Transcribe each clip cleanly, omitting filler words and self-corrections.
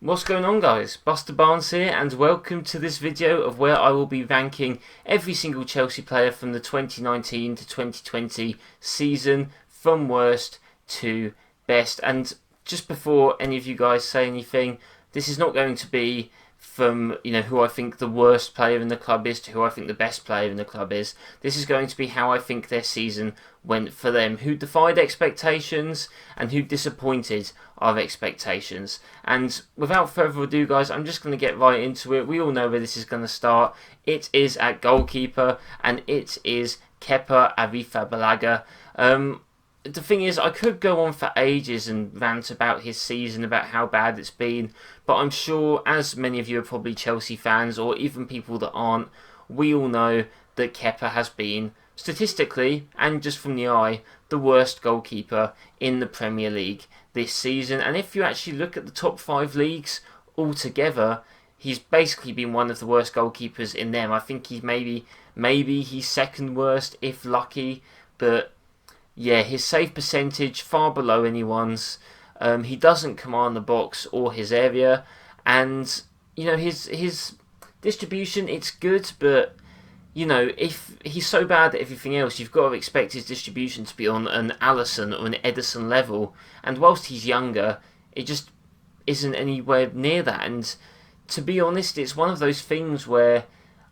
What's going on, guys? BusterBarnes here, and welcome to this video of where I will be ranking every single Chelsea player from the 2019 to 2020 season from worst to best. And just before any of you guys say anything, this is not going to be from who I think the worst player in the club is to who I think the best player in the club is. This is going to be how I think their season went for them, who defied expectations and who disappointed our expectations. And without further ado, guys, I'm just going to get right into it. We all know where this is going to start. It is at goalkeeper, and it is Kepa Arrizabalaga. The thing is, I could go on for ages and rant about his season, about how bad it's been, but I'm sure, as many of you are probably Chelsea fans, or even people that aren't, we all know that Kepa has been, statistically, and just from the eye, the worst goalkeeper in the Premier League this season. And if you actually look at the top 5 leagues altogether, he's basically been one of the worst goalkeepers in them. I think he's maybe he's second worst, if lucky, but yeah, his save percentage far below anyone's. He doesn't command the box or his area, and his distribution, it's good, but if he's so bad at everything else, you've got to expect his distribution to be on an Alisson or an Ederson level. And whilst he's younger, it just isn't anywhere near that. And to be honest, it's one of those things where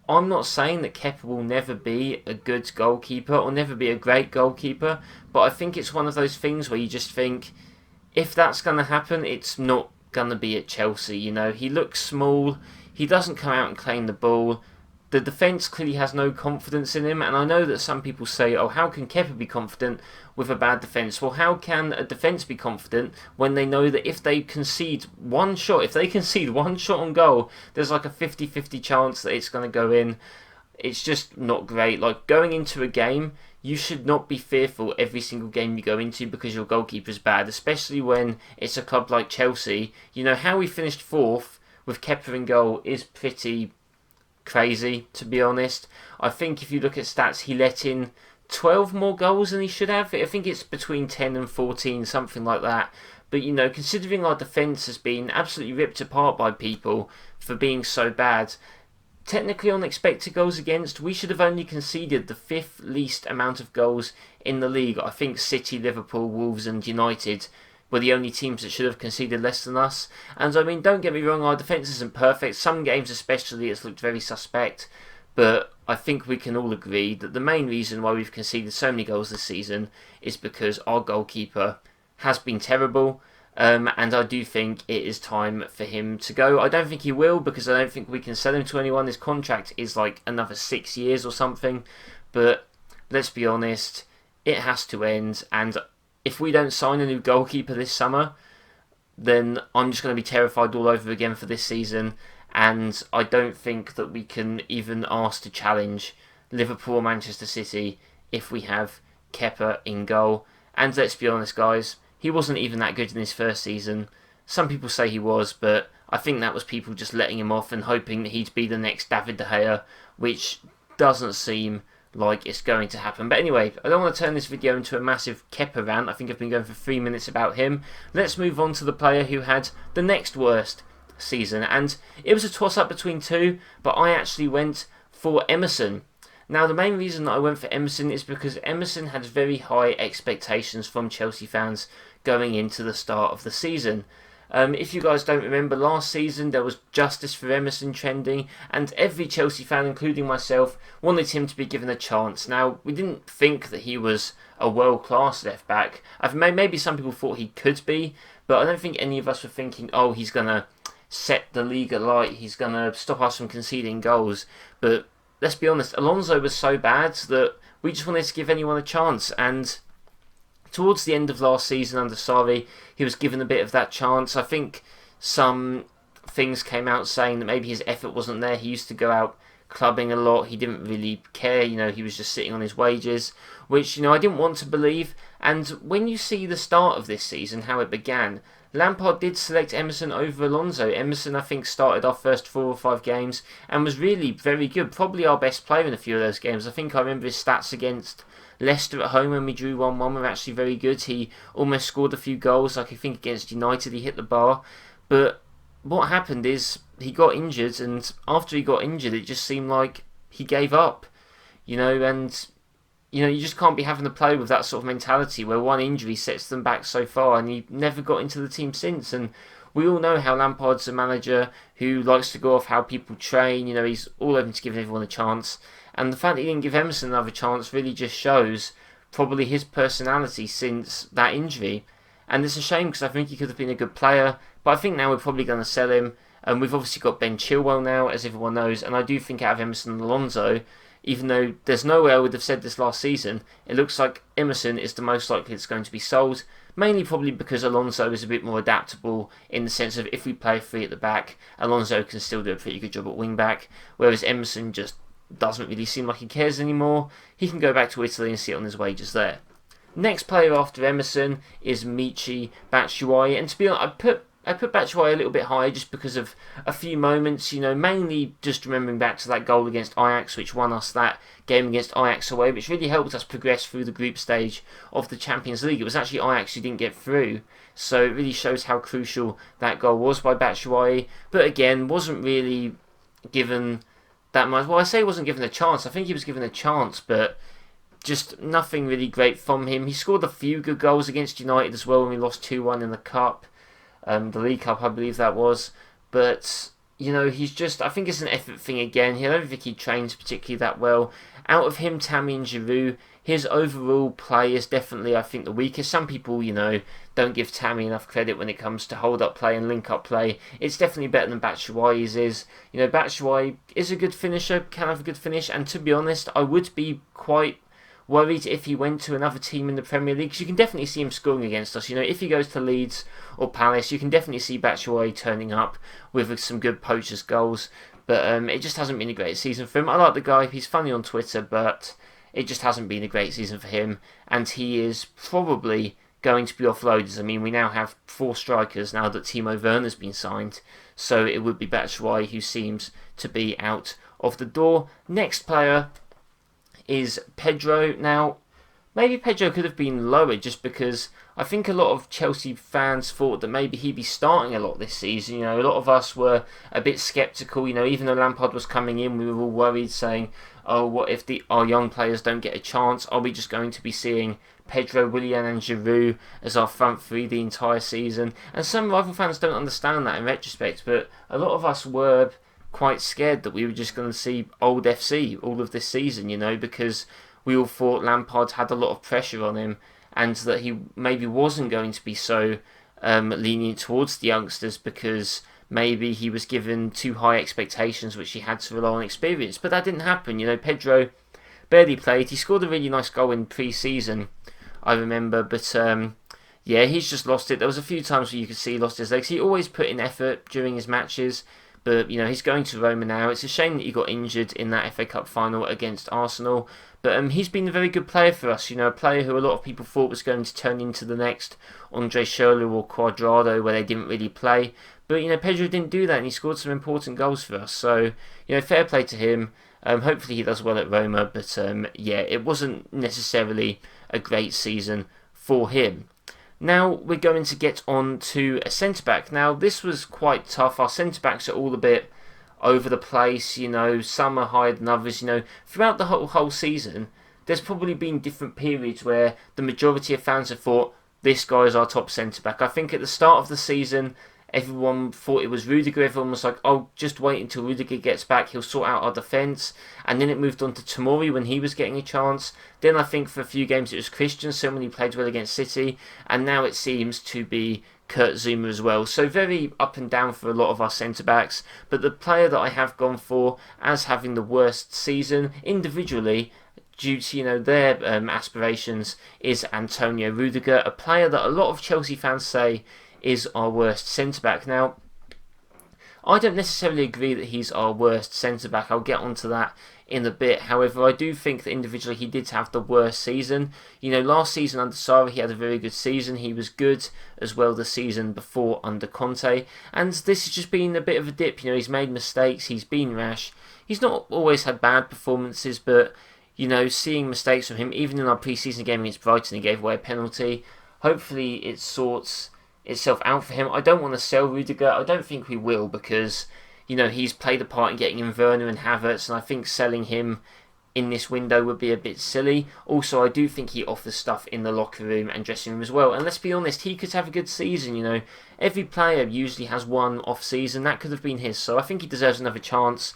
I'm not saying that Kepa will never be a good goalkeeper or never be a great goalkeeper, but I think it's one of those things where you just think, if that's going to happen, it's not going to be at Chelsea. He looks small, he doesn't come out and claim the ball, the defence clearly has no confidence in him, and I know that some people say, oh, how can Kepa be confident with a bad defence? Well, how can a defence be confident when they know that if they concede one shot, on goal, there's like a 50-50 chance that it's going to go in? It's just not great. Like, going into a game, you should not be fearful every single game you go into because your goalkeeper's bad, especially when it's a club like Chelsea. How we finished 4th with Kepa in goal is pretty crazy, to be honest. I think if you look at stats, he let in 12 more goals than he should have. I think it's between 10 and 14, something like that. But considering our defence has been absolutely ripped apart by people for being so bad, technically on expected goals against, we should have only conceded the 5th least amount of goals in the league. I think City, Liverpool, Wolves and United were the only teams that should have conceded less than us. And I mean, don't get me wrong, our defence isn't perfect. Some games especially it's looked very suspect. But I think we can all agree that the main reason why we've conceded so many goals this season is because our goalkeeper has been terrible. And I do think it is time for him to go. I don't think he will, because I don't think we can sell him to anyone. His contract is like another 6 years or something. But let's be honest, it has to end. And if we don't sign a new goalkeeper this summer, then I'm just going to be terrified all over again for this season. And I don't think that we can even ask to challenge Liverpool or Manchester City if we have Kepa in goal. And let's be honest, guys, he wasn't even that good in his first season. Some people say he was, but I think that was people just letting him off and hoping that he'd be the next David De Gea, which doesn't seem like it's going to happen. But anyway, I don't want to turn this video into a massive Kepa rant. I think I've been going for 3 minutes about him. Let's move on to the player who had the next worst season. And it was a toss-up between two, but I actually went for Emerson. Now, the main reason that I went for Emerson is because Emerson had very high expectations from Chelsea fans going into the start of the season. If you guys don't remember, last season there was justice for Emerson trending, and every Chelsea fan, including myself, wanted him to be given a chance. Now, we didn't think that he was a world-class left-back. Maybe some people thought he could be, but I don't think any of us were thinking, oh, he's going to set the league alight, he's going to stop us from conceding goals. But let's be honest, Alonso was so bad that we just wanted to give anyone a chance, and towards the end of last season under Sarri, he was given a bit of that chance. I think some things came out saying that maybe his effort wasn't there. He used to go out clubbing a lot. He didn't really care. He was just sitting on his wages, which, I didn't want to believe. And when you see the start of this season, how it began, Lampard did select Emerson over Alonso. Emerson, I think, started our first 4 or 5 games and was really very good. Probably our best player in a few of those games. I think I remember his stats against Leicester at home when we drew 1-1 were actually very good. He almost scored a few goals. Like I think against United he hit the bar. But what happened is he got injured, and after he got injured, it just seemed like he gave up. And you just can't be having to play with that sort of mentality where one injury sets them back so far, and he never got into the team since. And we all know how Lampard's a manager who likes to go off how people train. He's all open to giving everyone a chance. And the fact that he didn't give Emerson another chance really just shows probably his personality since that injury. And it's a shame because I think he could have been a good player. But I think now we're probably going to sell him. And we've obviously got Ben Chilwell now, as everyone knows. And I do think out of Emerson and Alonso, even though there's no way I would have said this last season, it looks like Emerson is the most likely it's going to be sold. Mainly probably because Alonso is a bit more adaptable in the sense of if we play three at the back, Alonso can still do a pretty good job at wing back. Whereas Emerson just doesn't really seem like he cares anymore. He can go back to Italy and sit on his wages there. Next player after Emerson is Batshuayi, and to be honest, I put Batshuayi a little bit higher just because of a few moments, mainly just remembering back to that goal against Ajax, which won us that game against Ajax away, which really helped us progress through the group stage of the Champions League. It was actually Ajax who didn't get through, so it really shows how crucial that goal was by Batshuayi, but again, wasn't really given that much. Well, I say he wasn't given a chance. I think he was given a chance, but just nothing really great from him. He scored a few good goals against United as well when we lost 2-1 in the Cup. The League Cup, I believe that was. But, he's just, I think it's an effort thing again. I don't think he trains particularly that well. Out of him, Tammy and Giroud, his overall play is definitely, I think, the weakest. Some people, don't give Tammy enough credit when it comes to hold-up play and link-up play. It's definitely better than Batshuayi's is. Batshuayi is a good finisher, can have a good finish, and to be honest, I would be quite worried if he went to another team in the Premier League, because you can definitely see him scoring against us. If he goes to Leeds or Palace, you can definitely see Batshuayi turning up with some good poachers goals, but it just hasn't been a great season for him. I like the guy, he's funny on Twitter, but it just hasn't been a great season for him, and he is probably going to be offloaded. We now have 4 strikers now that Timo Werner's been signed, so it would be Batshuayi who seems to be out of the door. Next player is Pedro. Now, maybe Pedro could have been lower just because I think a lot of Chelsea fans thought that maybe he'd be starting a lot this season. A lot of us were a bit sceptical. Even though Lampard was coming in, we were all worried, saying, oh, what if our young players don't get a chance? Are we just going to be seeing Pedro, Willian and Giroud as our front three the entire season? And some rival fans don't understand that in retrospect, but a lot of us were quite scared that we were just going to see old FC all of this season, because we all thought Lampard had a lot of pressure on him and that he maybe wasn't going to be so lenient towards the youngsters because maybe he was given too high expectations which he had to rely on experience. But that didn't happen. Pedro barely played. He scored a really nice goal in pre-season, I remember, but he's just lost it. There was a few times where you could see he lost his legs. He always put in effort during his matches, but he's going to Roma now. It's a shame that he got injured in that FA Cup final against Arsenal, but he's been a very good player for us. A player who a lot of people thought was going to turn into the next Andre Schürrle or Cuadrado, where they didn't really play. But Pedro didn't do that, and he scored some important goals for us. So fair play to him. Hopefully he does well at Roma, but it wasn't necessarily a great season for him. Now we're going to get on to a centre-back. Now this was quite tough. Our centre-backs are all a bit over the place. Some are higher than others. Throughout the whole season, there's probably been different periods where the majority of fans have thought, this guy is our top centre-back. I think at the start of the season, everyone thought it was Rudiger. Everyone was like, oh, just wait until Rudiger gets back, he'll sort out our defence. And then it moved on to Tomori when he was getting a chance. Then I think for a few games it was Christensen when he played well against City. And now it seems to be Kurt Zouma as well. So very up and down for a lot of our centre-backs. But the player that I have gone for as having the worst season individually, due to their aspirations, is Antonio Rudiger, a player that a lot of Chelsea fans say is our worst centre-back. Now, I don't necessarily agree that he's our worst centre-back. I'll get onto that in a bit. However, I do think that individually he did have the worst season. Last season under Sarri he had a very good season. He was good as well the season before under Kante. And this has just been a bit of a dip. He's made mistakes. He's been rash. He's not always had bad performances, but seeing mistakes from him, even in our pre-season game against Brighton, he gave away a penalty. Hopefully it sorts itself out for him. I don't want to sell Rudiger. I don't think we will because, you know, he's played a part in getting in Werner and Havertz, and I think selling him in this window would be a bit silly. Also, I do think he offers stuff in the locker room and dressing room as well. And let's be honest, he could have a good season, you know. Every player usually has one off season. That could have been his. So I think he deserves another chance.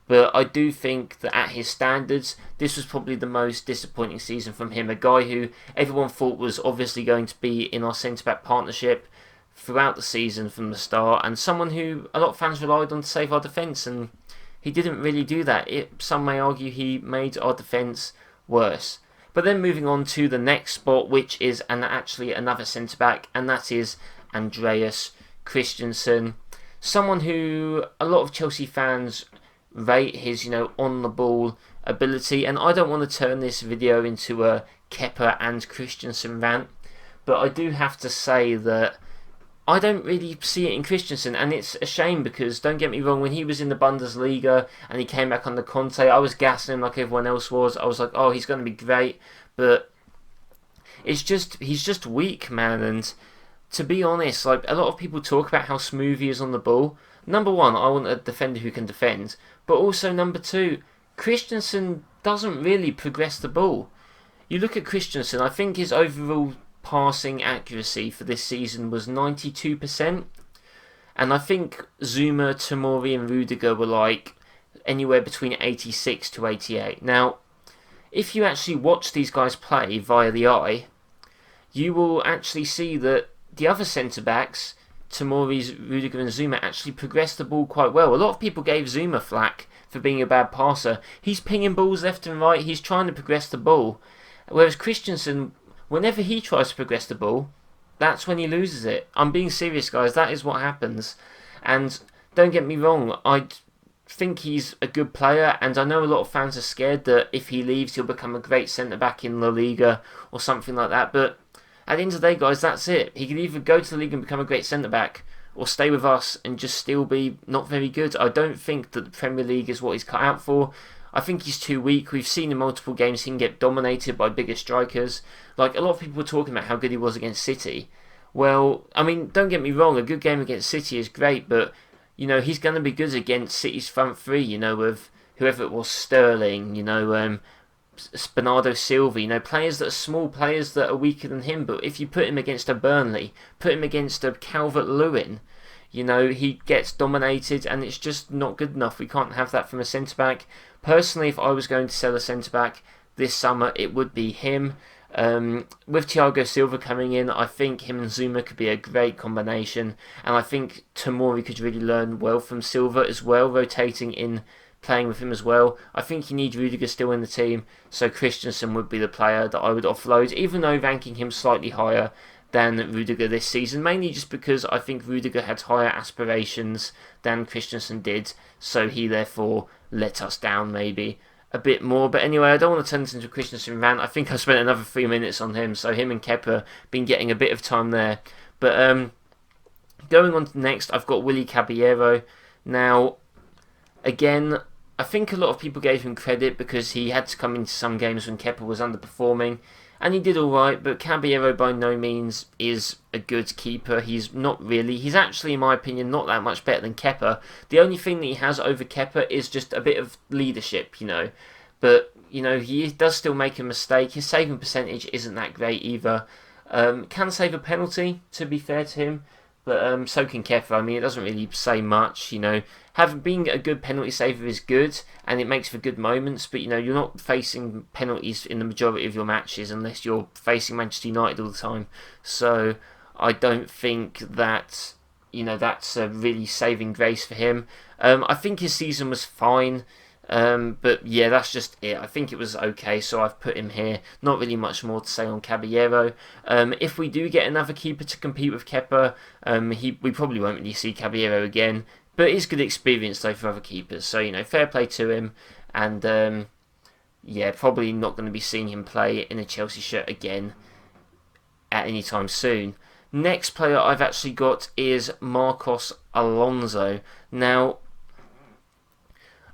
But I do think that at his standards, this was probably the most disappointing season from him. A guy who everyone thought was obviously going to be in our centre-back partnership throughout the season from the start. And someone who a lot of fans relied on to save our defence. And he didn't really do that. Some may argue he made our defence worse. But then moving on to the next spot, which is actually another centre-back, and that is Andreas Christensen. Someone who a lot of Chelsea fans rate his, you know, on-the-ball ability. And I don't want to turn this video into a Kepa and Christensen rant, but I do have to say that I don't really see it in Christensen, and it's a shame because, don't get me wrong, when he was in the Bundesliga and he came back under Kante, I was gassing him like everyone else was. I was like, oh, he's going to be great, but he's just weak, man. And to be honest, like, a lot of people talk about how smooth he is on the ball. Number one, I want a defender who can defend, but also number two, Christensen doesn't really progress the ball. You look at Christensen, I think his overall passing accuracy for this season was 92%, and I think Zuma, Tomori and Rudiger were like anywhere between 86 to 88. Now, if you actually watch these guys play via the eye, you will actually see that the other centre-backs, Tomori's, Rudiger and Zuma, actually progressed the ball quite well. A lot of people gave Zuma flack for being a bad passer. He's pinging balls left and right, he's trying to progress the ball, whereas Christensen, whenever he tries to progress the ball, that's when he loses it. I'm being serious, guys. That is what happens. And don't get me wrong, I think he's a good player, and I know a lot of fans are scared that if he leaves, he'll become a great centre-back in La Liga or something like that. But at the end of the day, guys, that's it. He could either go to the league and become a great centre-back, or stay with us and just still be not very good. I don't think that the Premier League is what he's cut out for. I think he's too weak. We've seen in multiple games he can get dominated by bigger strikers. Like, a lot of people were talking about how good he was against City. Well, I mean, don't get me wrong, a good game against City is great, but, you know, he's going to be good against City's front three, you know, with whoever it was, Sterling, you know, Bernardo Silva, you know, players that are small, players that are weaker than him. But if you put him against a Burnley, put him against a Calvert-Lewin, you know, he gets dominated, and it's just not good enough. We can't have that from a centre-back. Personally, if I was going to sell a centre-back this summer, it would be him. With Thiago Silva coming in, I think him and Zuma could be a great combination, and I think Tomori could really learn well from Silva as well, rotating in, playing with him as well. I think you need Rudiger still in the team, so Christensen would be the player that I would offload, even though ranking him slightly higher than Rudiger this season, mainly just because I think Rudiger had higher aspirations than Christensen did, so he therefore let us down maybe a bit more. But anyway, I don't want to turn this into a Christensen rant. I think I spent another 3 minutes on him, so him and Kepa been getting a bit of time there. But going on to next, I've got Willy Caballero. Now, again, I think a lot of people gave him credit because he had to come into some games when Kepa was underperforming, and he did alright, but Caballero by no means is a good keeper. He's not really. He's actually, in my opinion, not that much better than Kepa. The only thing that he has over Kepa is just a bit of leadership, you know. But, you know, he does still make a mistake. His saving percentage isn't that great either. Can save a penalty, to be fair to him. But so can Kepa. I mean, it doesn't really say much, you know. Being a good penalty saver is good, and it makes for good moments, but, you know, you're not facing penalties in the majority of your matches unless you're facing Manchester United all the time. So I don't think that, you know, that's a really saving grace for him. I think his season was fine, but yeah, that's just it. I think it was okay, so I've put him here. Not really much more to say on Caballero. If we do get another keeper to compete with Kepa, we probably won't really see Caballero again. But it's good experience though for other keepers. So, you know, fair play to him. And yeah, probably not going to be seeing him play in a Chelsea shirt again at any time soon. Next player I've actually got is Marcos Alonso. Now,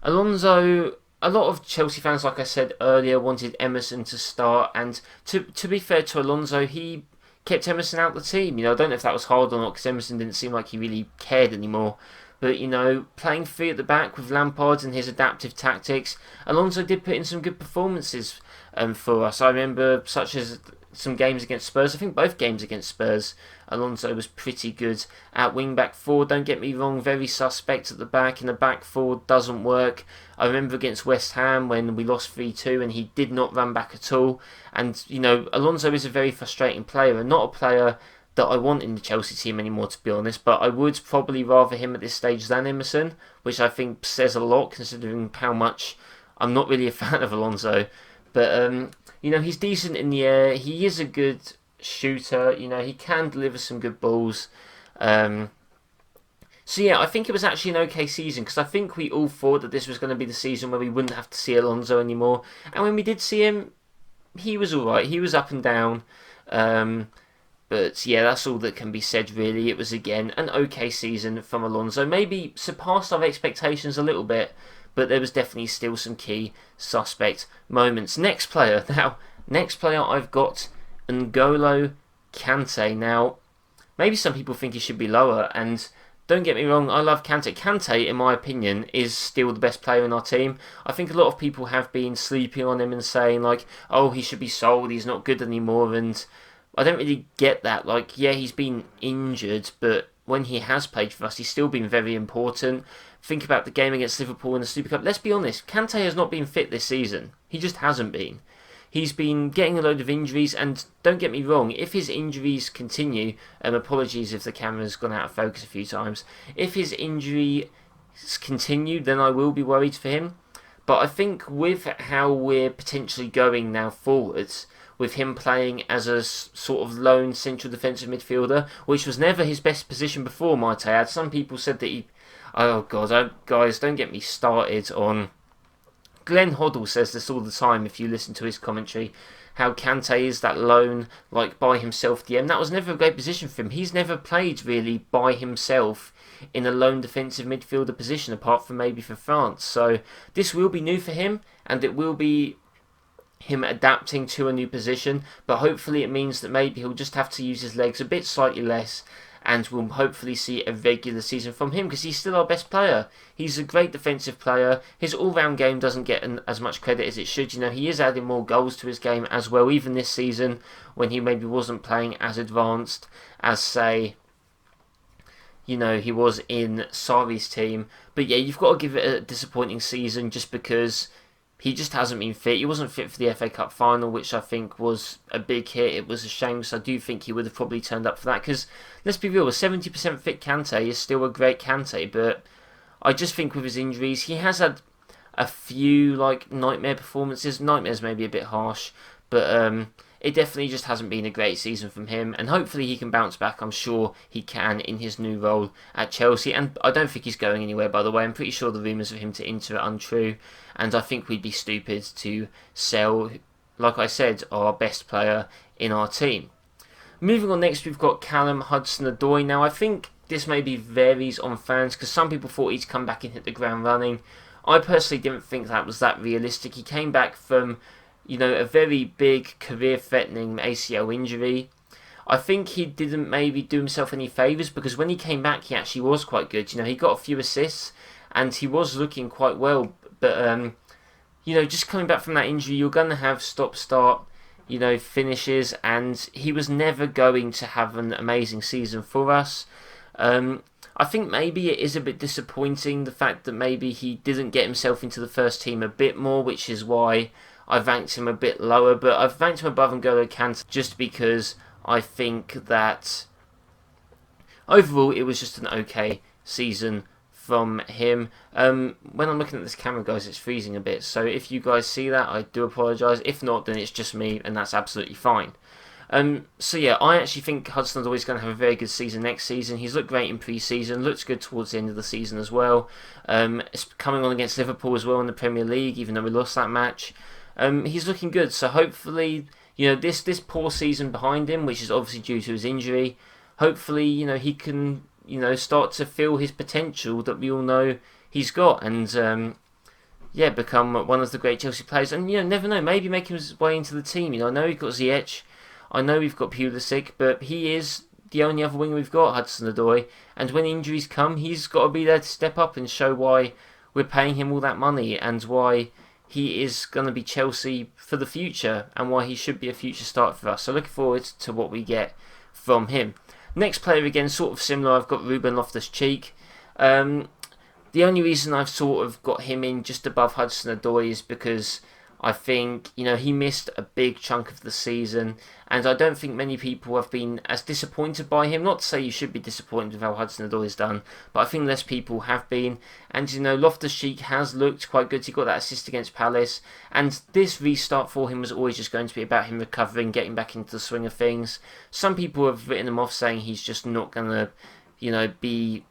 Alonso, a lot of Chelsea fans, like I said earlier, wanted Emerson to start. And to be fair to Alonso, he kept Emerson out of the team. I don't know if that was hard or not, because Emerson didn't seem like he really cared anymore. But, playing three at the back with Lampard and his adaptive tactics, Alonso did put in some good performances for us. I remember such as some games against Spurs. I think both games against Spurs, Alonso was pretty good at wing-back four. Don't get me wrong, very suspect at the back, and the back four doesn't work. I remember against West Ham when we lost 3-2 and he did not run back at all. And, Alonso is a very frustrating player and not a player that I want in the Chelsea team anymore, to be honest, but I would probably rather him at this stage than Emerson, which I think says a lot considering how much I'm not really a fan of Alonso. But, he's decent in the air, he is a good shooter, he can deliver some good balls. So yeah, I think it was actually an okay season, because I think we all thought that this was going to be the season where we wouldn't have to see Alonso anymore, and when we did see him, he was alright, he was up and down. But yeah, that's all that can be said really. It was again an okay season from Alonso. Maybe surpassed our expectations a little bit, but there was definitely still some key suspect moments. Next player I've got N'Golo Kante. Now, maybe some people think he should be lower, and don't get me wrong, I love Kante. Kante, in my opinion, is still the best player in our team. I think a lot of people have been sleeping on him and saying like, oh, he should be sold, he's not good anymore, and I don't really get that. Like, yeah, he's been injured, but when he has played for us, he's still been very important. Think about the game against Liverpool in the Super Cup. Let's be honest, Kante has not been fit this season. He just hasn't been. He's been getting a load of injuries, and don't get me wrong, if his injuries continue, apologies if the camera's gone out of focus a few times, if his injuries continue, then I will be worried for him. But I think with how we're potentially going now forwards, with him playing as a sort of lone central defensive midfielder, which was never his best position before, might I add. Some people said that he... Oh God, guys, don't get me started on... Glenn Hoddle says this all the time if you listen to his commentary, how Kante is that lone, like by himself DM. That was never a great position for him. He's never played really by himself in a lone defensive midfielder position, apart from maybe for France. So this will be new for him, and it will be him adapting to a new position, but hopefully it means that maybe he'll just have to use his legs a bit slightly less, and we'll hopefully see a regular season from him, because he's still our best player. He's a great defensive player. His all-round game doesn't get as much credit as it should. He is adding more goals to his game as well, even this season when he maybe wasn't playing as advanced as, say, he was in Sarri's team. But yeah, you've got to give it a disappointing season just because he just hasn't been fit. He wasn't fit for the FA Cup final, which I think was a big hit. It was a shame, because I do think he would have probably turned up for that. Because, let's be real, a 70% fit Kante is still a great Kante. But I just think with his injuries, he has had a few nightmare performances. Nightmares may be a bit harsh, but it definitely just hasn't been a great season from him. And hopefully he can bounce back. I'm sure he can in his new role at Chelsea. And I don't think he's going anywhere, by the way. I'm pretty sure the rumours of him to Inter are untrue. And I think we'd be stupid to sell, like I said, our best player in our team. Moving on next, we've got Callum Hudson-Odoi. Now, I think this maybe varies on fans, because some people thought he'd come back and hit the ground running. I personally didn't think that was that realistic. He came back from, a very big career-threatening ACL injury. I think he didn't maybe do himself any favours, because when he came back, he actually was quite good. He got a few assists, and he was looking quite well. But, just coming back from that injury, you're going to have stop-start, finishes, and he was never going to have an amazing season for us. I think maybe it is a bit disappointing, the fact that maybe he didn't get himself into the first team a bit more, which is why I've ranked him a bit lower. But I've ranked him above N'Golo Kante just because I think that overall it was just an okay season from him. When I'm looking at this camera, guys, it's freezing a bit, so if you guys see that, I do apologise. If not, then it's just me, and that's absolutely fine. So yeah, I actually think Hudson-Odoi is going to have a very good season next season. He's looked great in pre-season, looks good towards the end of the season as well. It's coming on against Liverpool as well in the Premier League, even though we lost that match. He's looking good, so hopefully, this poor season behind him, which is obviously due to his injury, hopefully, he can start to feel his potential that we all know he's got, and become one of the great Chelsea players. And never know, maybe make his way into the team. I know he's got Ziyech. I know we've got Pulisic, but he is the only other winger we've got, HudsonOdoi, and when injuries come, he's got to be there to step up and show why we're paying him all that money and why he is going to be Chelsea for the future and why he should be a future starter for us. So looking forward to what we get from him. Next player, again, sort of similar, I've got Ruben Loftus-Cheek. The only reason I've sort of got him in just above HudsonOdoi is because I think, he missed a big chunk of the season, and I don't think many people have been as disappointed by him. Not to say you should be disappointed with how HudsonOdoi has done, but I think less people have been. And, Loftus-Cheek has looked quite good. He got that assist against Palace, and this restart for him was always just going to be about him recovering, getting back into the swing of things. Some people have written him off saying he's just not going to, be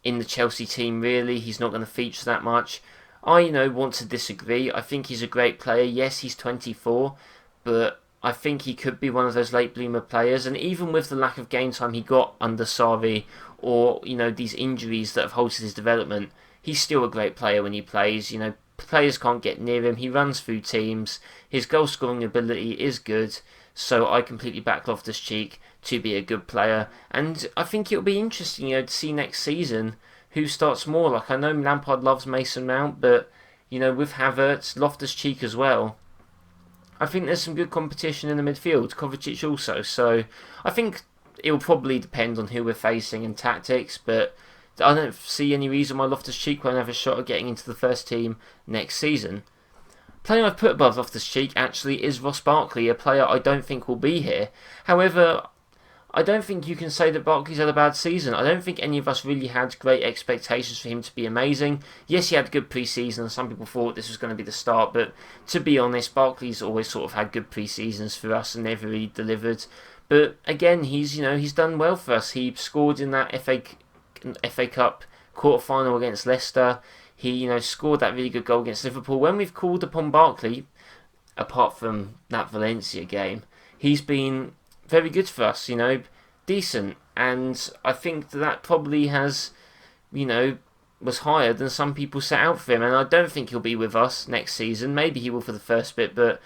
in the Chelsea team, really. He's not going to feature that much. I, want to disagree. I think he's a great player. Yes, he's 24, but I think he could be one of those late bloomer players. And even with the lack of game time he got under Sarri, or, these injuries that have halted his development, he's still a great player when he plays. Players can't get near him. He runs through teams. His goal scoring ability is good. So I completely back Loftus-Cheek to be a good player. And I think it'll be interesting, to see next season who starts more. Like, I know Lampard loves Mason Mount, but, with Havertz, Loftus-Cheek as well, I think there's some good competition in the midfield. Kovacic also. So I think it'll probably depend on who we're facing and tactics, but I don't see any reason why Loftus-Cheek won't have a shot at getting into the first team next season. Player I've put above Loftus-Cheek actually is Ross Barkley, a player I don't think will be here. However, I don't think you can say that Barkley's had a bad season. I don't think any of us really had great expectations for him to be amazing. Yes, he had a good pre-season, and some people thought this was going to be the start, but to be honest, Barkley's always sort of had good pre-seasons for us and never really delivered. But again, he's done well for us. He scored in that FA Cup quarter-final against Leicester. He, scored that really good goal against Liverpool. When we've called upon Barkley, apart from that Valencia game, he's been very good for us, decent. And I think that probably has, was higher than some people set out for him. And I don't think he'll be with us next season. Maybe he will for the first bit, but,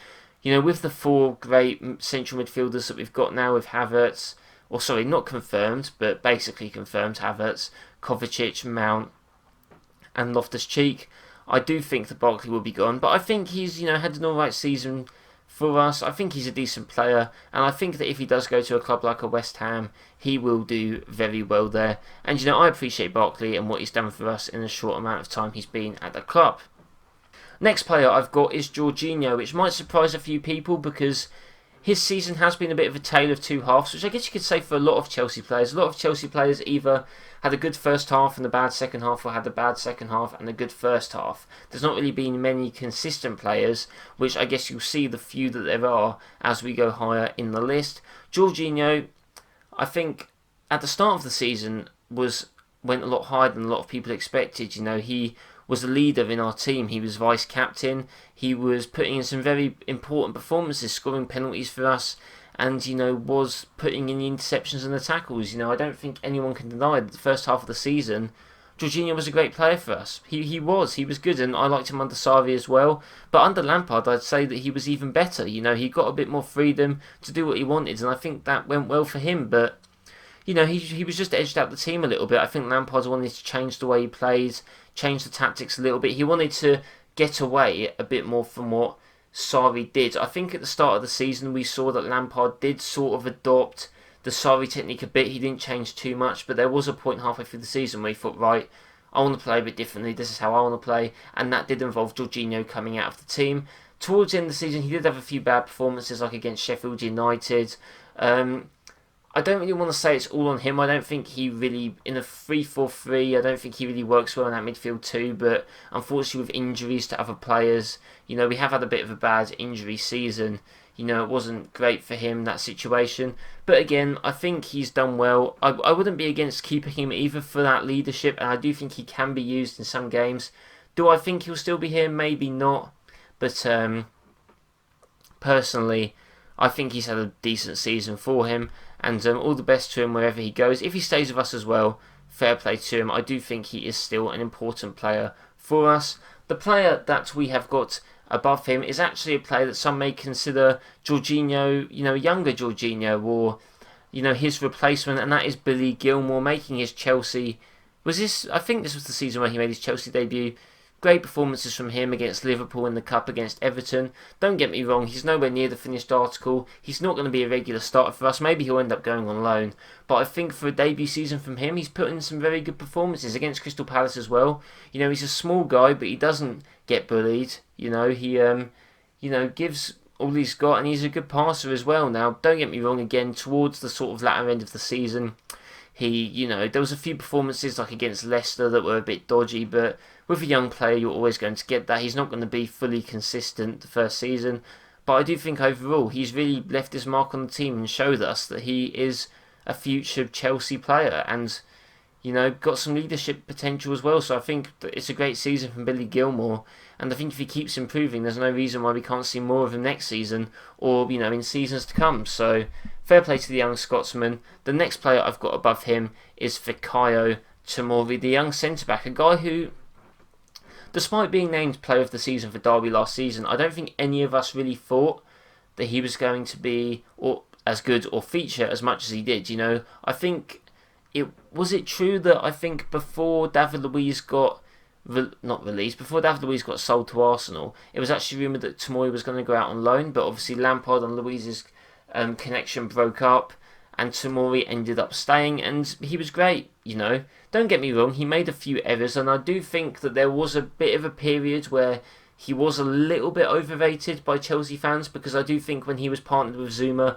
with the four great central midfielders that we've got now with Havertz, or sorry, not confirmed, but basically confirmed, Havertz, Kovacic, Mount, and Loftus-Cheek, I do think that Barkley will be gone. But I think he's, had an alright season for us. I think he's a decent player, and I think that if he does go to a club like a West Ham, he will do very well there. And I appreciate Barkley and what he's done for us in a short amount of time he's been at the club. Next player I've got is Gorginho, which might surprise a few people because his season has been a bit of a tale of two halves, which I guess you could say for a lot of Chelsea players. A lot of Chelsea players either had a good first half and a bad second half, or had a bad second half and a good first half. There's not really been many consistent players, which I guess you'll see the few that there are as we go higher in the list. Gorginho, I think at the start of the season went a lot higher than a lot of people expected. He was a leader in our team. He was vice captain. He was putting in some very important performances, scoring penalties for us, and was putting in the interceptions and the tackles. I don't think anyone can deny that the first half of the season, Gorginho was a great player for us. He was good, and I liked him under Sarri as well. But under Lampard, I'd say that he was even better. He got a bit more freedom to do what he wanted, and I think that went well for him. But he was just edged out the team a little bit. I think Lampard wanted to change the way he plays, change the tactics a little bit. He wanted to get away a bit more from what Sarri did. I think at the start of the season we saw that Lampard did sort of adopt the Sarri technique a bit. He didn't change too much, but there was a point halfway through the season where he thought, right, I want to play a bit differently, this is how I want to play, and that did involve Gorginho coming out of the team. Towards the end of the season he did have a few bad performances, like against Sheffield United. I don't really want to say it's all on him. I don't think he really, in a 3-4-3, I don't think he really works well in that midfield too, but unfortunately with injuries to other players, we have had a bit of a bad injury season. It wasn't great for him, that situation. But again, I think he's done well. I wouldn't be against keeping him either for that leadership, and I do think he can be used in some games. Do I think he'll still be here? Maybe not. But personally, I think he's had a decent season for him, and all the best to him wherever he goes. If he stays with us as well, fair play to him. I do think he is still an important player for us. The player that we have got above him is actually a player that some may consider Jorginho, younger Jorginho, or his replacement, and that is Billy Gilmore making his Chelsea. I think this was the season where he made his Chelsea debut. Great performances from him against Liverpool in the Cup, against Everton. Don't get me wrong, he's nowhere near the finished article. He's not going to be a regular starter for us. Maybe he'll end up going on loan. But I think for a debut season from him, he's put in some very good performances against Crystal Palace as well. He's a small guy, but he doesn't get bullied. He gives all he's got, and he's a good passer as well. Now, don't get me wrong, again, towards the sort of latter end of the season, there was a few performances like against Leicester that were a bit dodgy, but with a young player, you're always going to get that. He's not going to be fully consistent the first season, but I do think overall he's really left his mark on the team and showed us that he is a future Chelsea player and, got some leadership potential as well. So I think that it's a great season from Billy Gilmore, and I think if he keeps improving, there's no reason why we can't see more of him next season or, in seasons to come. So fair play to the young Scotsman. The next player I've got above him is Fikayo Tomori, the young centre-back, a guy who, despite being named player of the season for Derby last season, I don't think any of us really thought that he was going to be as good or feature as much as he did. I think was it true that I think before David Luiz got before David Luiz got sold to Arsenal, it was actually rumoured that Tomori was going to go out on loan, but obviously Lampard and Luiz's connection broke up, and Tomori ended up staying, and he was great. Don't get me wrong, he made a few errors, and I do think that there was a bit of a period where he was a little bit overrated by Chelsea fans, because I do think when he was partnered with Zuma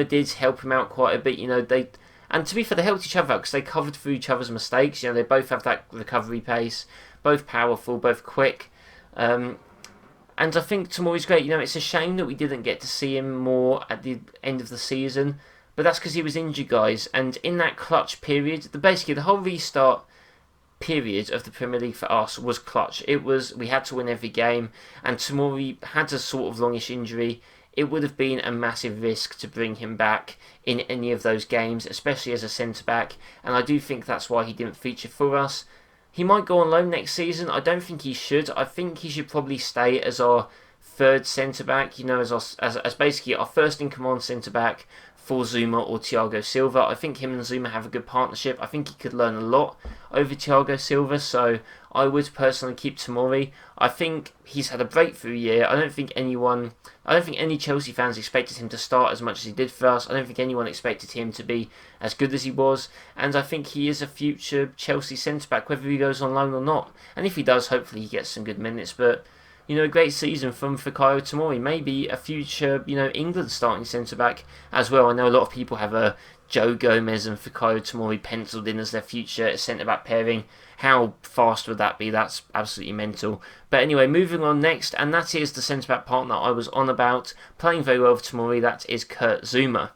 did help him out quite a bit. And to be fair, they helped each other out because they covered for each other's mistakes. They both have that recovery pace, both powerful, both quick. And I think Tomori's great. It's a shame that we didn't get to see him more at the end of the season, but that's because he was injured, guys. And in that clutch period, basically the whole restart period of the Premier League for us was clutch. We had to win every game, and Tomori had a sort of longish injury. It would have been a massive risk to bring him back in any of those games, especially as a centre-back, and I do think that's why he didn't feature for us. He might go on loan next season. I don't think he should. I think he should probably stay as our third centre-back, as basically our first-in-command centre-back for Zuma or Thiago Silva. I think him and Zuma have a good partnership. I think he could learn a lot over Thiago Silva, so I would personally keep Tomori. I think he's had a breakthrough year. I don't think any Chelsea fans expected him to start as much as he did for us. I don't think anyone expected him to be as good as he was, and I think he is a future Chelsea centre-back, whether he goes on loan or not. And if he does, hopefully he gets some good minutes, but a great season from Fikayo Tomori. Maybe a future, England starting centre-back as well. I know a lot of people have Joe Gomez and Fikayo Tomori penciled in as their future centre-back pairing. How fast would that be? That's absolutely mental. But anyway, moving on next, and that is the centre-back partner I was on about, playing very well for Tomori, that is Kurt Zouma.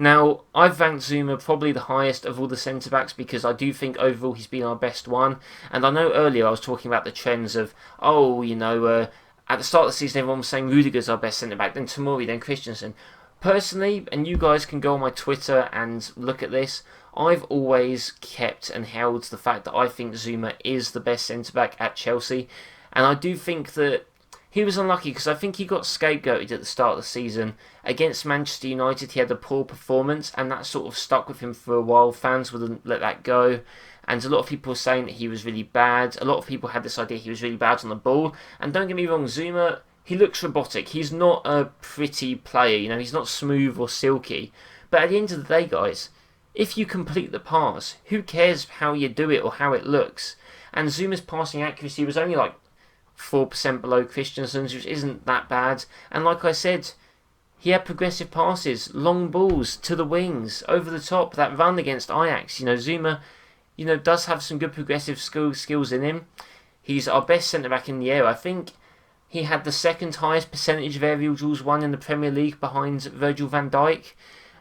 Now, I've ranked Zuma probably the highest of all the centre-backs because I do think overall he's been our best one. And I know earlier I was talking about the trends of, at the start of the season everyone was saying Rudiger's our best centre-back, then Tomori, then Christensen. Personally, and you guys can go on my Twitter and look at this, I've always kept and held the fact that I think Zuma is the best centre-back at Chelsea. And I do think that he was unlucky because I think he got scapegoated at the start of the season. Against Manchester United, he had a poor performance, and that sort of stuck with him for a while. Fans wouldn't let that go, and a lot of people were saying that he was really bad. A lot of people had this idea he was really bad on the ball. And don't get me wrong, Zuma, he looks robotic. He's not a pretty player, he's not smooth or silky. But at the end of the day, guys, if you complete the pass, who cares how you do it or how it looks? And Zuma's passing accuracy was only like 4% below Christensen's, which isn't that bad. And like I said, he had progressive passes, long balls to the wings, over the top. That run against Ajax, Zuma, does have some good progressive skills in him. He's our best centre-back in the air. I think he had the second highest percentage of aerial duels won in the Premier League behind Virgil van Dijk.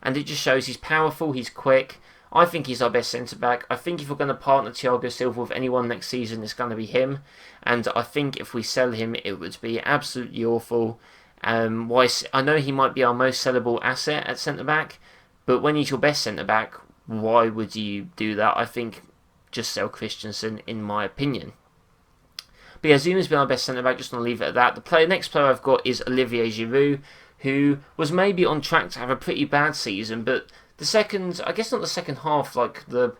And it just shows he's powerful, he's quick. I think he's our best centre-back. I think if we're going to partner Thiago Silva with anyone next season, it's going to be him. And I think if we sell him, it would be absolutely awful. I know he might be our most sellable asset at centre-back, but when he's your best centre-back, why would you do that? I think just sell Christensen, in my opinion. But yeah, Zuma's been our best centre-back, just want to leave it at that. The next player I've got is Olivier Giroud, who was maybe on track to have a pretty bad season, but the second, I guess not the second half, like the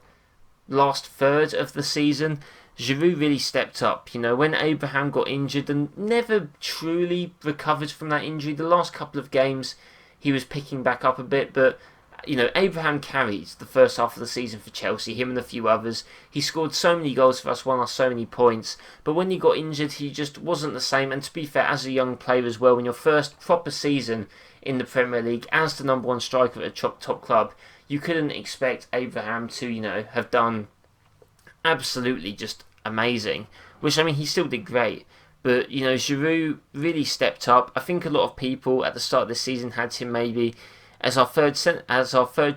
last third of the season, Giroud really stepped up. You know, when Abraham got injured and never truly recovered from that injury, the last couple of games he was picking back up a bit, but you know, Abraham carried the first half of the season for Chelsea, him and a few others. He scored so many goals for us, won us so many points. But when he got injured, he just wasn't the same. And to be fair, as a young player as well, in your first proper season in the Premier League, as the number one striker at a top club, you couldn't expect Abraham to, you know, have done absolutely just amazing. Which, I mean, he still did great. But, you know, Giroud really stepped up. I think a lot of people at the start of this season had him maybe as our third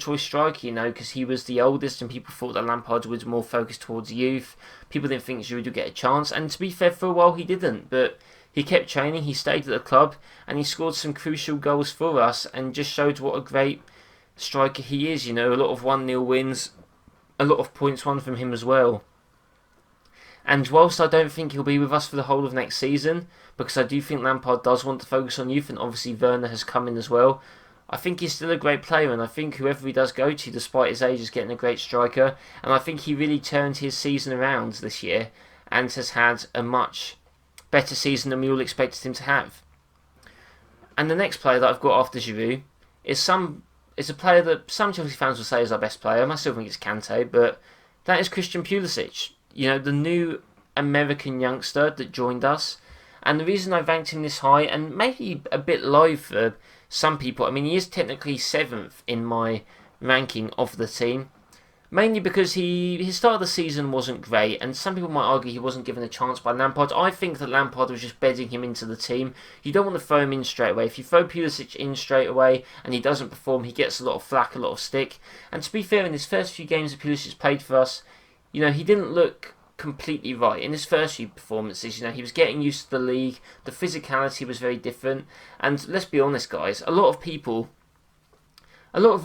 choice striker, you know, because he was the oldest and people thought that Lampard was more focused towards youth. People didn't think Giroud would get a chance, and to be fair, for a while he didn't, but he kept training, he stayed at the club, and he scored some crucial goals for us and just showed what a great striker he is. You know, a lot of 1-0 wins, a lot of points won from him as well. And whilst I don't think he'll be with us for the whole of next season, because I do think Lampard does want to focus on youth, and obviously Werner has come in as well, I think he's still a great player, and I think whoever he does go to, despite his age, is getting a great striker. And I think he really turned his season around this year and has had a much better season than we all expected him to have. And the next player that I've got after Giroud is a player that some Chelsea fans will say is our best player. I still think it's Kante, but that is Christian Pulisic. You know, the new American youngster that joined us. And the reason I ranked him this high, and maybe a bit low for some people, I mean, he is technically 7th in my ranking of the team, mainly because his start of the season wasn't great, and some people might argue he wasn't given a chance by Lampard. I think that Lampard was just bedding him into the team. You don't want to throw him in straight away. If you throw Pulisic in straight away and he doesn't perform, he gets a lot of flack, a lot of stick. And to be fair, in his first few games that Pulisic played for us, you know, he didn't look completely right. In his first few performances, you know, he was getting used to the league, the physicality was very different, and let's be honest guys, a lot of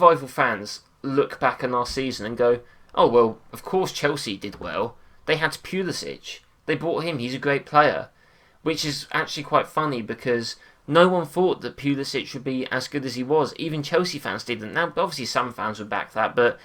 rival fans look back on our season and go, oh well, of course Chelsea did well, they had Pulisic, they bought him, he's a great player, which is actually quite funny because no one thought that Pulisic would be as good as he was. Even Chelsea fans didn't. Now obviously some fans would back that, but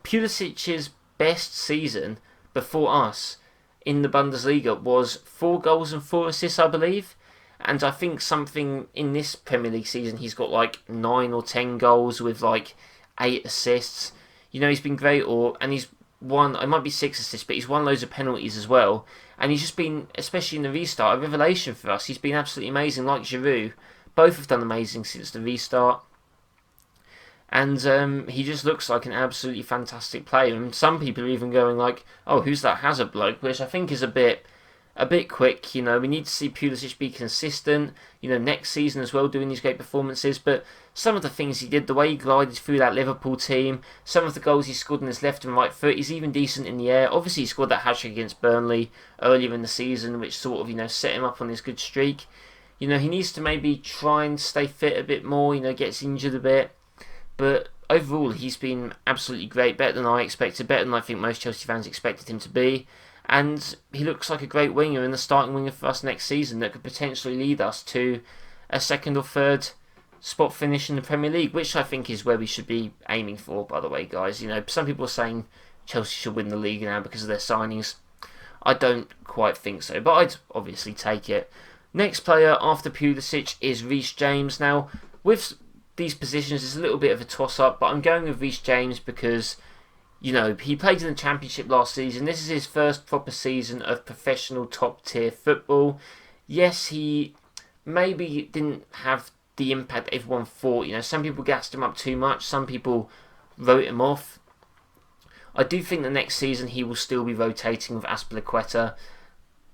Pulisic's best season before us in the Bundesliga was 4 goals and 4 assists, I believe. And I think something in this Premier League season, he's got like 9 or 10 goals with like 8 assists. You know, he's been great, and he's won, it might be 6 assists, but he's won loads of penalties as well. And he's just been, especially in the restart, a revelation for us. He's been absolutely amazing, like Giroud. Both have done amazing since the restart. And he just looks like an absolutely fantastic player. And some people are even going like, oh, who's that Hazard bloke? Which I think is a bit quick. You know, we need to see Pulisic be consistent, you know, next season as well, doing these great performances. But some of the things he did, the way he glided through that Liverpool team, some of the goals he scored on his left and right foot, he's even decent in the air. Obviously, he scored that hat-trick against Burnley earlier in the season, which sort of, you know, set him up on his good streak. You know, he needs to maybe try and stay fit a bit more, you know, gets injured a bit. But overall, he's been absolutely great, better than I expected, better than I think most Chelsea fans expected him to be. And he looks like a great winger and the starting winger for us next season that could potentially lead us to a 2nd or 3rd spot finish in the Premier League, which I think is where we should be aiming for, by the way, guys. You know, some people are saying Chelsea should win the league now because of their signings. I don't quite think so, but I'd obviously take it. Next player after Pulisic is Reece James. Now, with these positions, it's a little bit of a toss-up, but I'm going with Reece James because, you know, he played in the Championship last season. This is his first proper season of professional top-tier football. Yes, he maybe didn't have the impact everyone thought. You know, some people gassed him up too much. Some people wrote him off. I do think the next season he will still be rotating with Azpilicueta,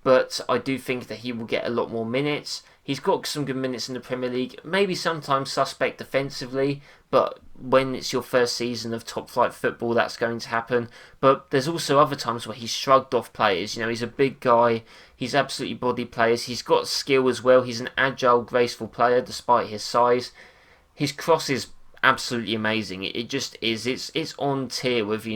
but I do think that he will get a lot more minutes. He's got some good minutes in the Premier League, maybe sometimes suspect defensively, but when it's your first season of top-flight football, that's going to happen. But there's also other times where he's shrugged off players. You know, he's a big guy, he's absolutely bodied players, he's got skill as well, he's an agile, graceful player despite his size. His crosses absolutely amazing. It just is. It's on tier with,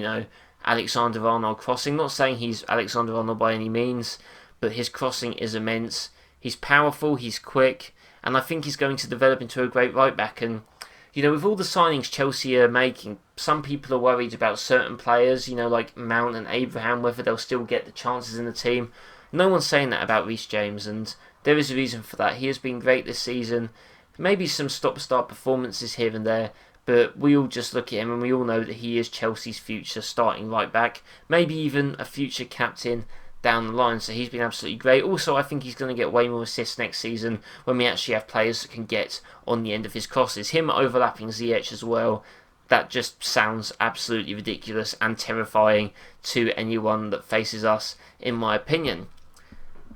Alexander-Arnold crossing. Not saying he's Alexander-Arnold by any means, but his crossing is immense. He's powerful, he's quick, and I think he's going to develop into a great right back. And with all the signings Chelsea are making, some people are worried about certain players, like Mount and Abraham, whether they'll still get the chances in the team. No one's saying that about Reece James, and there is a reason for that. He has been great this season. Maybe some stop-start performances here and there, but we all just look at him and we all know that he is Chelsea's future starting right back, maybe even a future captain down the line. So he's been absolutely great. Also, I think he's going to get way more assists next season when we actually have players that can get on the end of his crosses. Him overlapping Ziyech as well, that just sounds absolutely ridiculous and terrifying to anyone that faces us, in my opinion.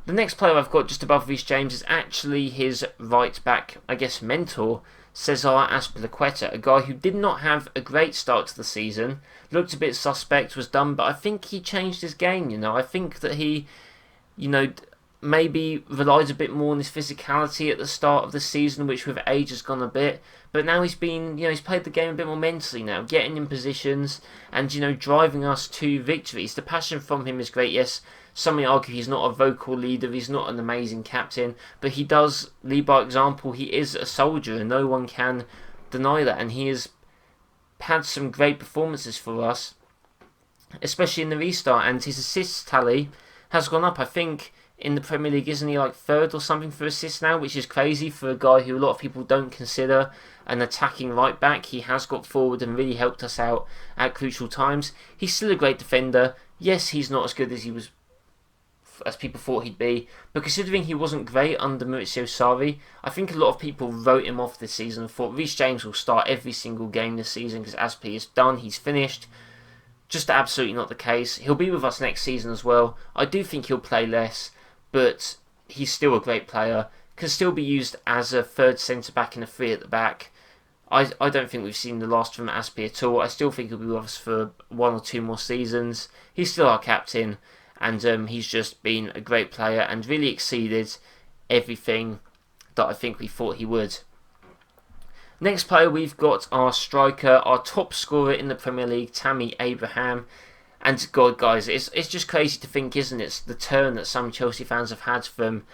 The next player I've got just above Reece James is actually his right back, mentor, Cesar Azpilicueta, a guy who did not have a great start to the season, looked a bit suspect, was done, but I think he changed his game, I think that he, maybe relied a bit more on his physicality at the start of the season, which with age has gone a bit, but now he's been, he's played the game a bit more mentally now, getting in positions and, driving us to victories. The passion from him is great, yes. Some may argue he's not a vocal leader, he's not an amazing captain, but he does lead by example. He is a soldier and no one can deny that, and he has had some great performances for us, especially in the restart, and his assists tally has gone up. I think in the Premier League, isn't he like third or something for assists now, which is crazy for a guy who a lot of people don't consider an attacking right back. He has got forward and really helped us out at crucial times. He's still a great defender. Yes, he's not as good as people thought he'd be, but considering he wasn't great under Maurizio Sarri, I think a lot of people wrote him off this season and thought Reece James will start every single game this season because Aspas is done, he's finished. Just absolutely not the case. He'll be with us next season as well. I do think he'll play less, but he's still a great player, can still be used as a third centre-back and a free at the back. I don't think we've seen the last from Aspas at all. I still think he'll be with us for 1 or 2 more seasons. He's still our captain, and he's just been a great player and really exceeded everything that I think we thought he would. Next player, we've got our striker, our top scorer in the Premier League, Tammy Abraham. And God, guys, it's just crazy to think, isn't it? The turn that some Chelsea fans have had from,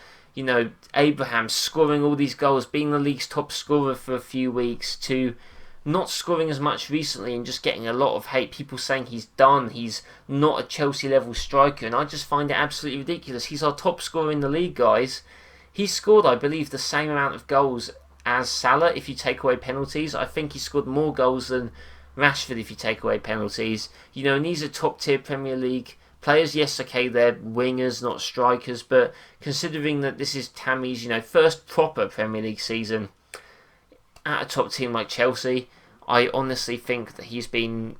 Abraham scoring all these goals, being the league's top scorer for a few weeks, to not scoring as much recently and just getting a lot of hate. People saying he's done, he's not a Chelsea level striker, and I just find it absolutely ridiculous. He's our top scorer in the league, guys. He scored, I believe, the same amount of goals as Salah if you take away penalties. I think he scored more goals than Rashford if you take away penalties. And these are top tier Premier League players. Yes, okay, they're wingers, not strikers, but considering that this is Tammy's, first proper Premier League season at a top team like Chelsea, I honestly think that he's been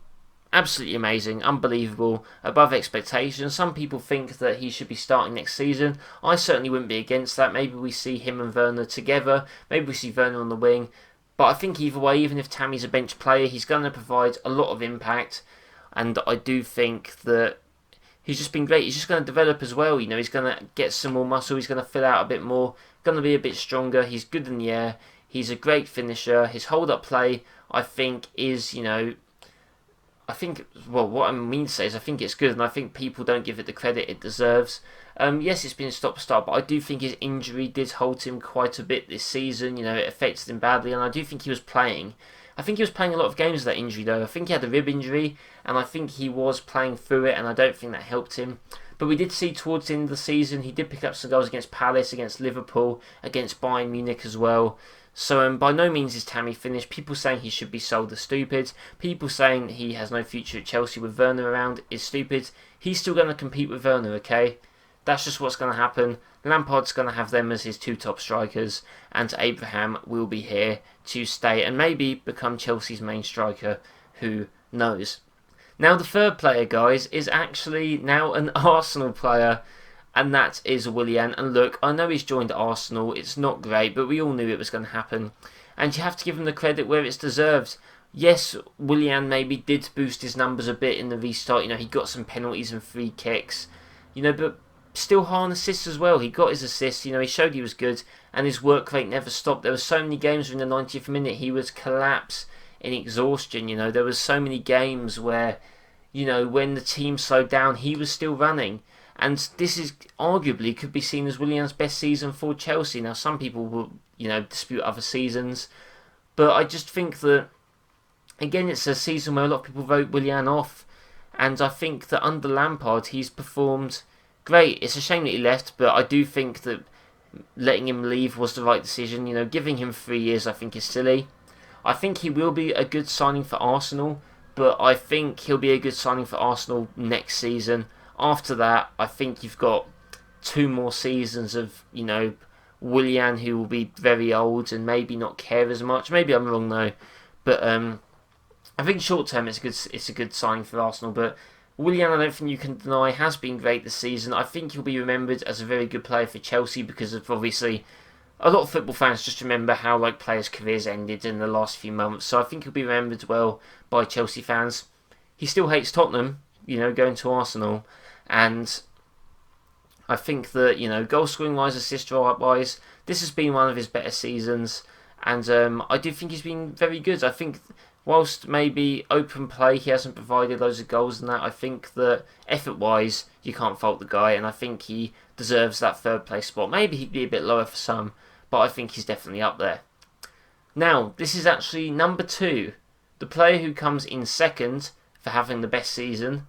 absolutely amazing, unbelievable, above expectations. Some people think that he should be starting next season. I certainly wouldn't be against that. Maybe we see him and Werner together. Maybe we see Werner on the wing. But I think either way, even if Tammy's a bench player, he's going to provide a lot of impact. And I do think that he's just been great. He's just going to develop as well. He's going to get some more muscle. He's going to fill out a bit more. Going to be a bit stronger. He's good in the air. He's a great finisher. His hold-up play, I think, is, what I mean to say is I think it's good, and I think people don't give it the credit it deserves. Yes, it's been a stop-start, but I do think his injury did hold him quite a bit this season. It affected him badly, and I do think he was playing. I think he was playing a lot of games with that injury, though. I think he had a rib injury, and I think he was playing through it, and I don't think that helped him. But we did see towards the end of the season, he did pick up some goals against Palace, against Liverpool, against Bayern Munich as well. So by no means is Tammy finished. People saying he should be sold are stupid. People saying he has no future at Chelsea with Werner around is stupid. He's still going to compete with Werner, okay? That's just what's going to happen. Lampard's going to have them as his 2 top strikers, and Abraham will be here to stay and maybe become Chelsea's main striker. Who knows? Now the third player, guys, is actually now an Arsenal player, and that is Willian. And look, I know he's joined Arsenal, it's not great, but we all knew it was going to happen. And you have to give him the credit where it's deserved. Yes, Willian maybe did boost his numbers a bit in the restart. He got some penalties and free kicks. But still high on assists as well. He got his assists, he showed he was good, and his work rate never stopped. There were so many games where in the 90th minute he would collapse in exhaustion. You know, there was so many games where, you know, when the team slowed down, he was still running. And this is arguably could be seen as Willian's best season for Chelsea. Now, some people will, you know, dispute other seasons, but I just think that, again, it's a season where a lot of people vote Willian off, and I think that under Lampard he's performed great. It's a shame that he left, but I do think that letting him leave was the right decision. You know, giving him 3 years I think is silly. I think he will be a good signing for Arsenal, but I think he'll be a good signing for Arsenal next season. After that, I think you've got 2 more seasons of, you know, Willian, who will be very old and maybe not care as much. Maybe I'm wrong though, but I think short term it's a good signing for Arsenal. But Willian, I don't think you can deny, has been great this season. I think he'll be remembered as a very good player for Chelsea because of, obviously, a lot of football fans just remember how like players' careers ended in the last few months. So I think he'll be remembered well by Chelsea fans. He still hates Tottenham, you know, going to Arsenal. And I think that, you know, goal scoring wise, assist wise, this has been one of his better seasons. And I do think he's been very good. I think whilst maybe open play he hasn't provided loads of goals and that, I think that effort wise you can't fault the guy. And I think he deserves that 3rd place spot. Maybe he'd be a bit lower for some, but I think he's definitely up there. Now, this is actually number 2. The player who comes in second for having the best season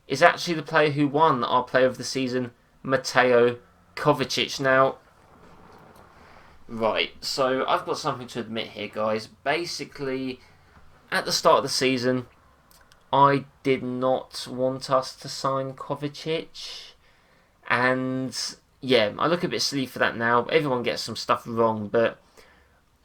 is actually the player who won our Player of the Season, Mateo Kovacic. Now, right, so I've got something to admit here, guys. Basically, at the start of the season, I did not want us to sign Kovacic. And, yeah, I look a bit silly for that now. Everyone gets some stuff wrong, but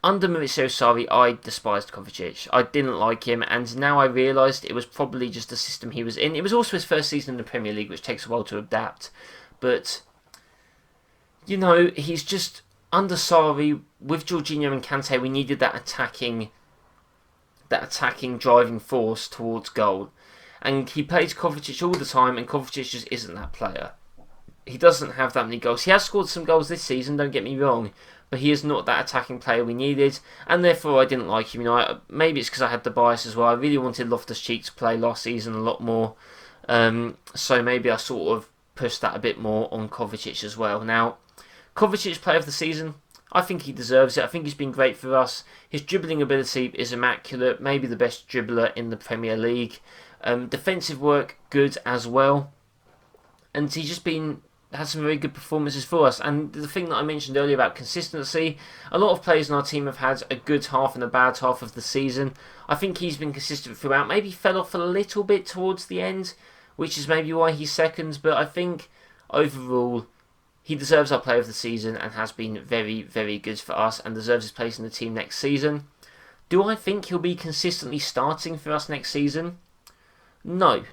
under Maurizio Sarri, I despised Kovacic. I didn't like him, and now I realised it was probably just the system he was in. It was also his first season in the Premier League, which takes a while to adapt. But, you know, he's just, under Sarri, with Gorginho and Kante, we needed that attacking driving force towards goal. And he plays Kovacic all the time, and Kovacic just isn't that player. He doesn't have that many goals. He has scored some goals this season, don't get me wrong, but he is not that attacking player we needed, and therefore I didn't like him. You know, maybe it's because I had the bias as well. I really wanted LoftusCheek to play last season a lot more, so maybe I sort of pushed that a bit more on Kovacic as well. Now, Kovacic's Player of the Season, I think he deserves it. I think he's been great for us. His dribbling ability is immaculate, maybe the best dribbler in the Premier League. Defensive work, good as well, and he's just had some very good performances for us. And the thing that I mentioned earlier about consistency, a lot of players in our team have had a good half and a bad half of the season. I think he's been consistent throughout, maybe fell off a little bit towards the end, which is maybe why he's second, but I think overall he deserves our Player of the Season and has been very, very good for us and deserves his place in the team next season. Do I think he'll be consistently starting for us next season? No,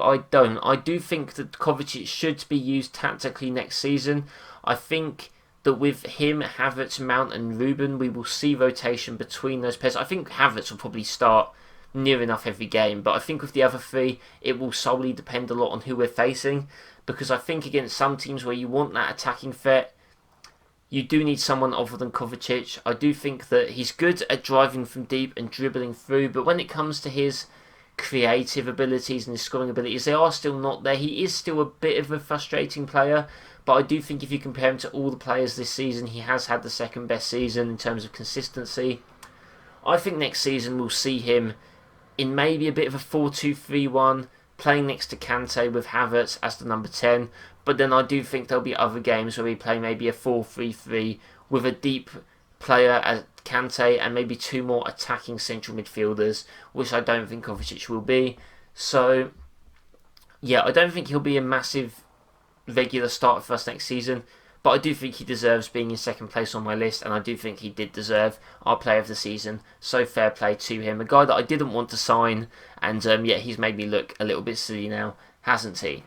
I don't. I do think that Kovacic should be used tactically next season. I think that with him, Havertz, Mount and Ruben, we will see rotation between those players. I think Havertz will probably start near enough every game, but I think with the other 3, it will solely depend a lot on who we're facing, because I think against some teams where you want that attacking threat, you do need someone other than Kovacic. I do think that he's good at driving from deep and dribbling through, but when it comes to his creative abilities and his scoring abilities, they are still not there. He is still a bit of a frustrating player, but I do think if you compare him to all the players this season, he has had the 2nd best season in terms of consistency. I think next season we'll see him in maybe a bit of a 4-2-3-1, playing next to Kante with Havertz as the number 10, but then I do think there'll be other games where we play maybe a 4-3-3 with a deep player as Kante and maybe 2 more attacking central midfielders, which I don't think Kovacic will be. So, yeah, I don't think he'll be a massive regular starter for us next season, but I do think he deserves being in 2nd place on my list, and I do think he did deserve our Player of the Season, so fair play to him. A guy that I didn't want to sign, and yeah, he's made me look a little bit silly now, hasn't he?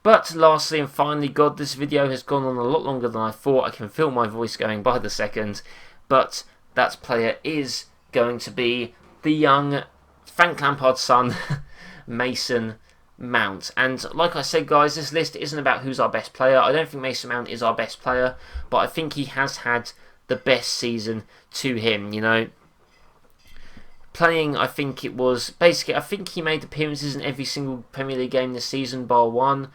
But lastly and finally, God, this video has gone on a lot longer than I thought. I can feel my voice going by the second, but that player is going to be the young Frank Lampard's son, Mason Mount. And like I said, guys, this list isn't about who's our best player. I don't think Mason Mount is our best player, but I think he has had the best season to him, you know. Playing, I think it was, basically, I think he made appearances in every single Premier League game this season, bar one.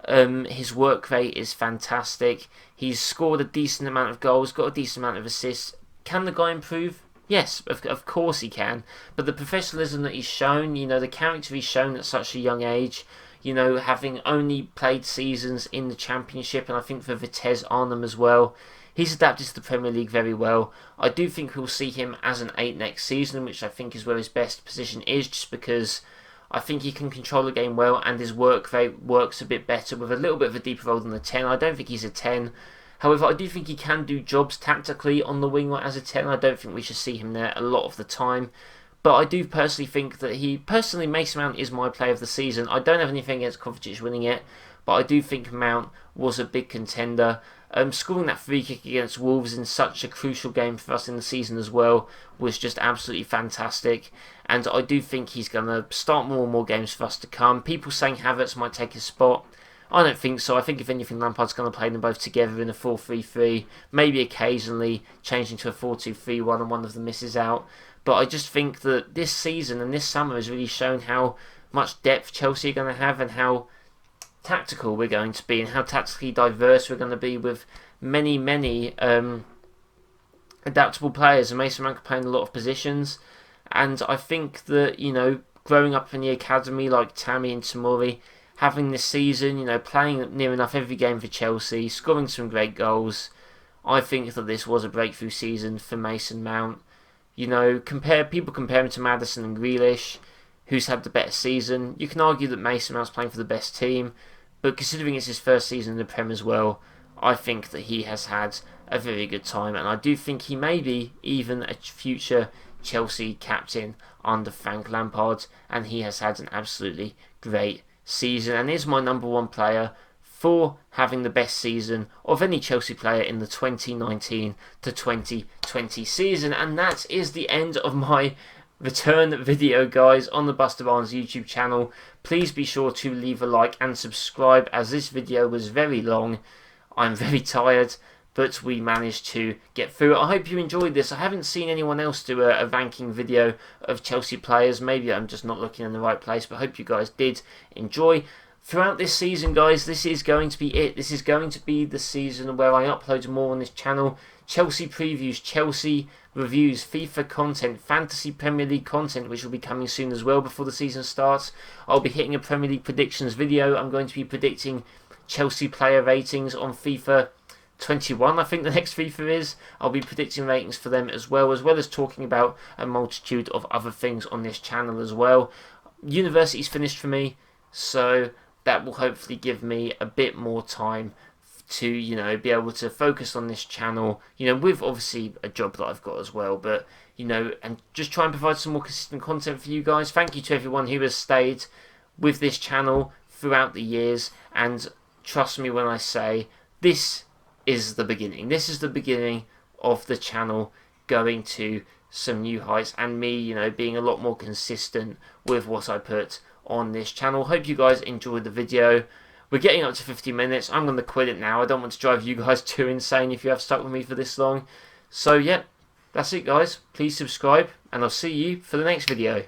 His work rate is fantastic. He's scored a decent amount of goals, got a decent amount of assists. Can the guy improve? Yes, of course he can. But the professionalism that he's shown, the character he's shown at such a young age, having only played seasons in the Championship, and I think for Vitesse Arnhem as well, he's adapted to the Premier League very well. I do think we'll see him as an 8 next season, which I think is where his best position is, just because I think he can control the game well, and his work rate works a bit better with a little bit of a deeper role than a 10. I don't think he's a 10. However, I do think he can do jobs tactically on the wing as a 10. I don't think we should see him there a lot of the time. But I do personally think that Mason Mount is my player of the season. I don't have anything against Kovacic winning it, but I do think Mount was a big contender. Scoring that free kick against Wolves in such a crucial game for us in the season as well was just absolutely fantastic. And I do think he's going to start more and more games for us to come. People saying Havertz might take his spot. I don't think so. I think if anything, Lampard's going to play them both together in a 4-3-3. Maybe occasionally changing to a 4-2-3-1 and one of them misses out. But I just think that this season and this summer has really shown how much depth Chelsea are going to have and how tactical we're going to be and how tactically diverse we're going to be with many adaptable players. And Mason Mount can play in a lot of positions. And I think that, growing up in the academy like Tammy and Tomori, having this season, playing near enough every game for Chelsea, scoring some great goals, I think that this was a breakthrough season for Mason Mount. People compare him to Maddison and Grealish, who's had the better season. You can argue that Mason Mount's playing for the best team, but considering it's his first season in the Prem as well, I think that he has had a very good time, and I do think he may be even a future Chelsea captain under Frank Lampard, and he has had an absolutely great season and is my number one player for having the best season of any Chelsea player in the 2019 to 2020 season. And that is the end of my return video, guys, on the BusterBarnes YouTube channel. Please be sure to leave a like and subscribe, as this video was very long. I'm very tired, but we managed to get through it. I hope you enjoyed this. I haven't seen anyone else do a ranking video of Chelsea players. Maybe I'm just not looking in the right place, but I hope you guys did enjoy. Throughout this season, guys, this is going to be it. This is going to be the season where I upload more on this channel. Chelsea previews, Chelsea reviews, FIFA content, Fantasy Premier League content, which will be coming soon as well before the season starts. I'll be hitting a Premier League predictions video. I'm going to be predicting Chelsea player ratings on FIFA 21, I think the next FIFA is. I'll be predicting ratings for them as well as talking about a multitude of other things on this channel as well. University's finished for me, so that will hopefully give me a bit more time to, be able to focus on this channel, with obviously a job that I've got as well, but, and just try and provide some more consistent content for you guys. Thank you to everyone who has stayed with this channel throughout the years, and trust me when I say this is the beginning. This is the beginning of the channel going to some new heights, and me, being a lot more consistent with what I put on this channel. Hope you guys enjoyed the video. We're getting up to 50 minutes. I'm going to quit it now. I don't want to drive you guys too insane if you have stuck with me for this long. So yeah, that's it, guys. Please subscribe, and I'll see you for the next video.